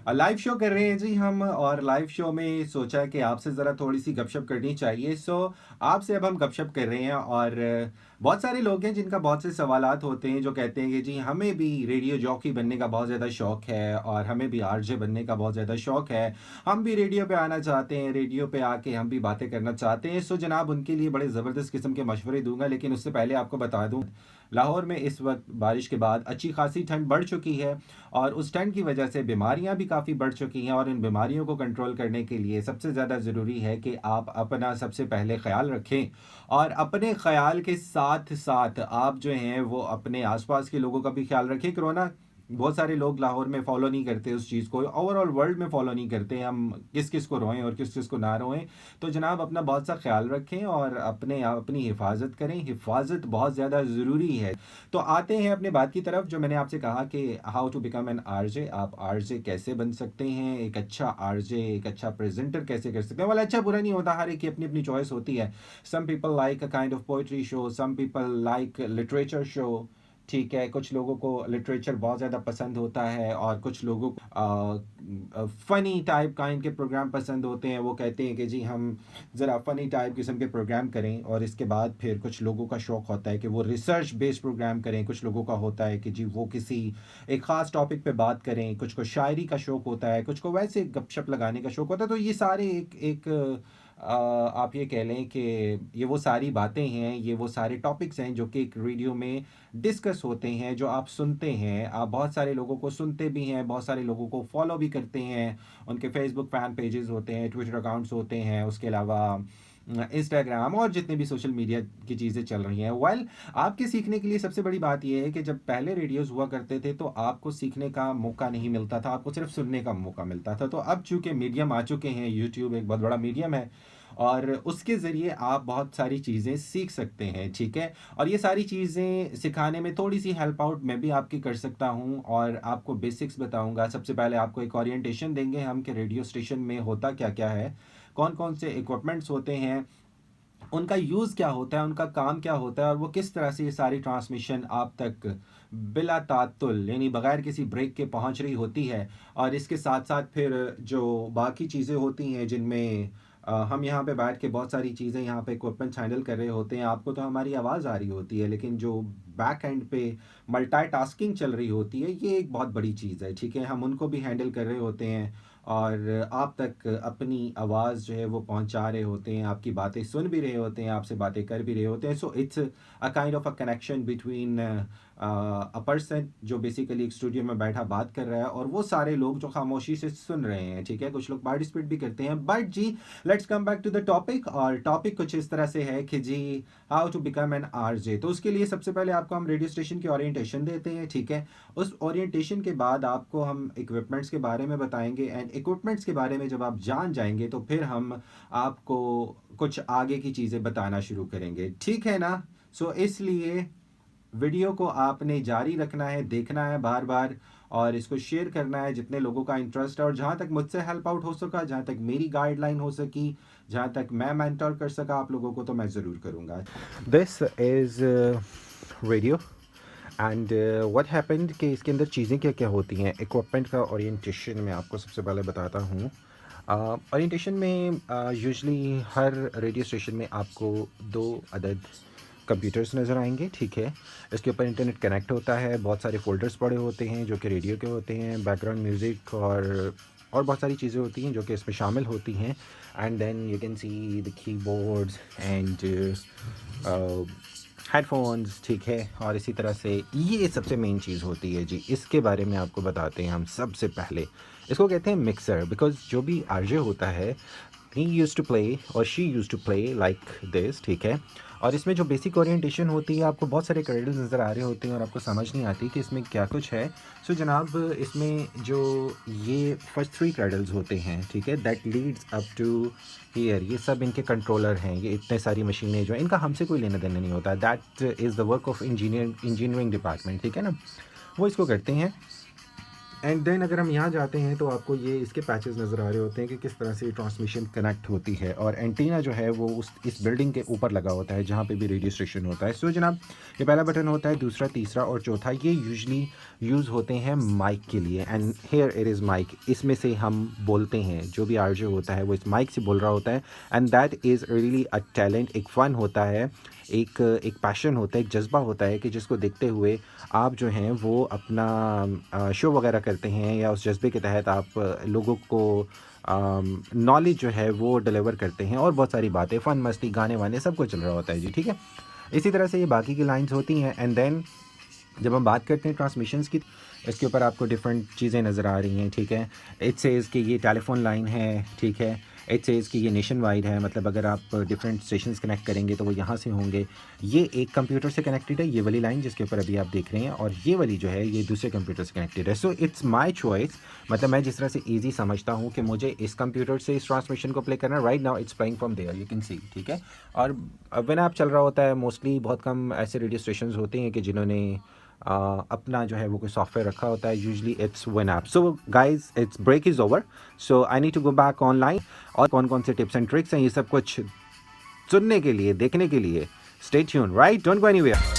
Live show कर रहे हैं जी हम, और लाइव शो में सोचा कि आपसे ज़रा थोड़ी-सी गपशप करनी चाहिए। आपसे अब हम गपशप कर रहे हैं, और बहुत सारे लोग हैं जिनका बहुत से सवालात होते हैं, जो कहते हैं कि जी हमें भी रेडियो जॉकी बनने का बहुत ज़्यादा शौक है, और हमें भी आरजे बनने का बहुत ज़्यादा शौक है। हम भी रेडियो पे आना चाहते हैं, रेडियो पे आके हम भी बातें करना चाहते हैं। जनाब, उनके लिए बड़े ज़बरदस्त किस्म के मशवरे दूँगा, लेकिन उससे पहले आपको बता दूँ, लाहौर में इस वक़्त बारिश के बाद अच्छी खासी ठंड बढ़ चुकी है, और उस ठंड की वजह से बीमारियां भी काफ़ी बढ़ चुकी हैं, और इन बीमारियों को कंट्रोल करने के लिए सबसे ज़्यादा ज़रूरी है कि आप अपना सबसे पहले ख़्याल रखें, और अपने ख़्याल के साथ साथ आप जो हैं वो अपने आसपास के लोगों का भी ख्याल रखें। कोरोना, बहुत सारे लोग लाहौर में फॉलो नहीं करते उस चीज़ को, ओवरऑल वर्ल्ड में फॉलो नहीं करते, हम किस किस को रोएं और किस किस को ना रोएं। तो जनाब, अपना बहुत सा ख्याल रखें और अपनी हिफाजत करें। हिफाजत बहुत ज़्यादा ज़रूरी है। तो आते हैं अपने बात की तरफ, जो मैंने आपसे कहा कि how to become an RJ. आप आरजे कैसे बन सकते हैं, एक अच्छा आरजे, एक अच्छा प्रेजेंटर कैसे कर सकते हैं। वाला अच्छा बुरा नहीं होता, हर एक की अपनी अपनी चॉइस होती है। Some people like a kind of poetry show, some people like literature show. ठीक है, कुछ लोगों को लिटरेचर बहुत ज़्यादा पसंद होता है, और कुछ लोगों को फ़नी टाइप काइंड के प्रोग्राम पसंद होते हैं। वो कहते हैं कि जी हम ज़रा फ़नी टाइप किस्म के प्रोग्राम करें, और इसके बाद फिर कुछ लोगों का शौक़ होता है कि वो रिसर्च बेस्ड प्रोग्राम करें। कुछ लोगों का होता है कि जी वो किसी एक ख़ास टॉपिक पे बात करें। कुछ को शायरी का शौक़ होता है, कुछ को वैसे गपशप लगाने का शौक़ होता है। तो ये सारे एक एक आप ये कह लें कि ये वो सारी बातें हैं, ये वो सारे टॉपिक्स हैं जो कि एक रेडियो में डिस्कस होते हैं, जो आप सुनते हैं। आप बहुत सारे लोगों को सुनते भी हैं, बहुत सारे लोगों को फॉलो भी करते हैं। उनके फेसबुक फ़ैन पेजेस होते हैं, ट्विटर अकाउंट्स होते हैं, उसके अलावा इंस्टाग्राम और जितने भी सोशल मीडिया की चीज़ें चल रही हैं। आपके सीखने के लिए सबसे बड़ी बात ये है कि जब पहले रेडियोज़ हुआ करते थे, तो आपको सीखने का मौका नहीं मिलता था, आपको सिर्फ़ सुनने का मौका मिलता था। तो अब चूँकि मीडियम आ चुके हैं, यूट्यूब एक बहुत बड़ा मीडियम है, और उसके ज़रिए आप बहुत सारी चीज़ें सीख सकते हैं, ठीक है? और ये सारी चीज़ें सिखाने में थोड़ी-सी हेल्प आउट मैं भी आपकी कर सकता हूँ, और आपको बेसिक्स बताऊँगा। सबसे पहले आपको एक ओरिएंटेशन देंगे हम कि रेडियो स्टेशन में होता क्या-क्या है, कौन-कौन से इक्विपमेंट्स होते हैं, उनका यूज़ क्या होता है, उनका काम क्या होता है, और वो किस तरह से ये सारी ट्रांसमिशन आप तक बिला तात्तुल, यानी बगैर किसी ब्रेक के पहुंच रही होती है। और इसके साथ-साथ फिर जो बाकी चीज़ें होती हैं, जिनमें हम यहाँ पे बैठ के बहुत सारी चीज़ें यहाँ पे इक्विपमेंट्स हैंडल कर रहे होते हैं। आपको तो हमारी आवाज़ आ रही होती है, लेकिन जो बैक एंड पे मल्टीटास्किंग चल रही होती है, ये एक बहुत बड़ी चीज़ है, ठीक है? हम उनको भी हैंडल कर रहे होते हैं, और आप तक अपनी आवाज़ जो है वो पहुँचा रहे होते हैं, आपकी बातें सुन भी रहे होते हैं, आपसे बातें कर भी रहे होते हैं। So it's a kind of a connection between a person जो बेसिकली एक स्टूडियो में बैठा बात कर रहा है, और वो सारे लोग जो खामोशी से सुन रहे हैं, ठीक है? कुछ लोग पार्टिसिपेट भी करते हैं। बट जी, let's come back to the topic, और टॉपिक कुछ इस तरह से है कि जी how to become an RJ. तो उसके लिए सबसे पहले आपको हम रेडियो स्टेशन की ओरिएंटेशन देते हैं, ठीक है? उस ओरिएंटेशन के बाद आपको हम इक्विपमेंट्स के बारे में बताएँगे, एंड इक्विपमेंट्स के बारे में जब आप जान जाएँगे, तो फिर हम आपको कुछ आगे की चीज़ें बताना शुरू करेंगे, ठीक है ना? इसलिए वीडियो को आपने जारी रखना है, देखना है बार-बार, और इसको शेयर करना है जितने लोगों का इंटरेस्ट है। और जहाँ तक मुझसे हेल्प आउट हो सका, जहाँ तक मेरी गाइडलाइन हो सकी, जहाँ तक मैं मेंटर कर सका आप लोगों को, तो मैं ज़रूर करूँगा। This is radio, and what happened कि इसके अंदर चीज़ें क्या-क्या होती हैं। इक्विपमेंट का ओरिएंटेशन मैं आपको सबसे पहले बताता हूँ। ओरिएंटेशन में यूजुअली हर रेडियो स्टेशन में आपको 2 अदद कंप्यूटर्स नज़र आएँगे, ठीक है? इसके ऊपर इंटरनेट कनेक्ट होता है, बहुत सारे फ़ोल्डर्स पड़े होते हैं जो कि रेडियो के होते हैं, बैकग्राउंड म्यूज़िक और बहुत सारी चीज़ें होती हैं जो कि इसमें शामिल होती हैं। And then you can see the keyboards and headphones, ठीक है? और इसी तरह से ये सबसे मेन चीज़ होती है जी, इसके बारे में आपको बताते हैं हम सबसे पहले। इसको कहते हैं मिक्सर, बिकॉज़ जो भी आरजे होता है, ही यूज्ड टू प्ले और she used to play like this, ठीक है? और इसमें जो बेसिक ओरिएंटेशन होती है, आपको बहुत सारे क्रैडल्स नज़र आ रहे होते हैं, और आपको समझ नहीं आती कि इसमें क्या कुछ है। जनाब, इसमें जो ये फर्स्ट 3 क्रैडल्स होते हैं, ठीक है? That leads up to here, ये सब इनके कंट्रोलर हैं। ये इतने सारी मशीनें जो हैं, इनका हमसे कोई लेना-देना नहीं होता। That is the work of engineering department, ठीक है ना? वो इसको करते हैं। एंड देन अगर हम यहाँ जाते हैं तो आपको ये इसके पैचेस नज़र आ रहे होते हैं कि किस तरह से ट्रांसमिशन कनेक्ट होती है, और एंटीना जो है वो इस बिल्डिंग के ऊपर लगा होता है जहाँ पे भी रेडियो स्टेशन होता है। सो जनाब, ये पहला बटन होता है, दूसरा, तीसरा और चौथा ये यूजली यूज़ होते हैं माइक के लिए। And here it is mic, इसमें से हम बोलते हैं, जो भी आरजे होता है वो इस माइक से बोल रहा होता है। And that is really a talent, एक फ़न होता है, एक पैशन होता है, एक जज्बा होता है कि जिसको देखते हुए आप जो हैं वो अपना शो वगैरह करते हैं, या उस जज्बे के तहत आप लोगों को नॉलेज जो है वो डिलीवर करते हैं, और बहुत सारी बातें, फ़न मस्ती, गाने वाने सब कुछ चल रहा होता है जी, ठीक है। इसी तरह से ये बाकी की लाइंस होती हैं। एंड देन जब हम बात करते हैं ट्रांसमिशंस की, इसके ऊपर आपको डिफरेंट चीज़ें नज़र आ रही हैं, ठीक है। इट सेज़ कि ये टेलीफोन लाइन है, ठीक है। इट सेज़ कि ये नेशन वाइड है, मतलब अगर आप डिफरेंट स्टेशंस कनेक्ट करेंगे तो वो यहाँ से होंगे। ये एक कंप्यूटर से कनेक्टेड है, ये वाली लाइन जिसके ऊपर अभी आप देख रहे हैं, और ये वाली जो है ये दूसरे कंप्यूटर से कनेक्टेड है। सो इट्स माई चॉइस, मतलब मैं जिस तरह से ईजी समझता हूँ कि मुझे इस कंप्यूटर से इस ट्रांसमिशन को प्ले करना, right now it's playing from there, you can see, ठीक है। और व्हेन ऐप चल रहा होता है, मोस्टली बहुत कम ऐसे रेडियो स्टेशन होते हैं कि जिन्होंने अपना जो है वो कोई सॉफ्टवेयर रखा होता है, usually it's one app. So guys, it's break is over, so I need to go back online, और कौन कौन से टिप्स एंड ट्रिक्स हैं ये सब कुछ सुनने के लिए, देखने के लिए, stay tune, right, don't go anywhere.